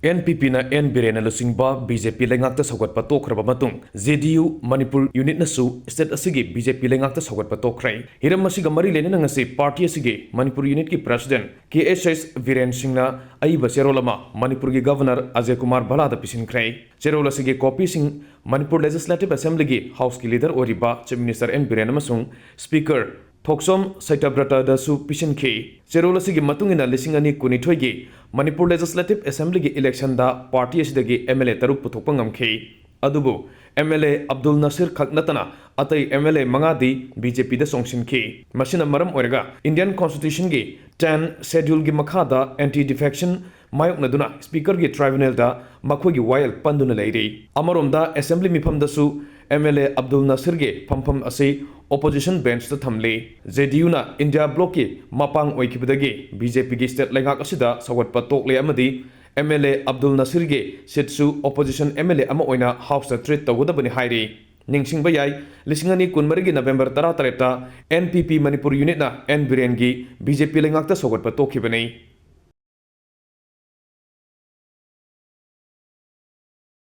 NPP na N Biren lusingba BJP lengakta sawgatpa tokraba matung JDU Manipur unit nasu state asigi BJP lengakta sawgatpa tokrai hiram masiga mari lenena ngasi party asigi Manipur unit ki president KHS Biren singna aiba serolama Manipur gi governor Ajay Kumar Balada pisin krai cherola asigi copy sing Manipur legislative assembly gi house ki leader oriba chief minister N Biren amasung speaker Thoksom Saitabrata dasu pisin ke cherola asigi matungina lisingani kunithoi gi Manipur Legislative Assembly gi election da party asidagi MLA taruk puthokpa ngamkhe adubu MLA Abdul Nasir Khaknatana atai MLA mangadi BJP da songsinkhe masina maram orega Indian Constitution gi 10 schedule gi makhada anti defection mayokna duna speaker gi tribunal da makhogi wile panduna leiri amaromda assembly mifam dasu MLA Abdul Nasir ge phampham ase opposition bench ta thamle JDU na India block ki mapang oikibadagi BJP gi state lengak asida sawatpa tokle amadi MLA Abdul Nasir ge sitsu opposition MLA ama oina house treat tawudabani hairi ningsingba yai lisingani kunmarigi November 13 ta NPP Manipur unit na N Biren gi BJP lengak ta sawatpa tokhibani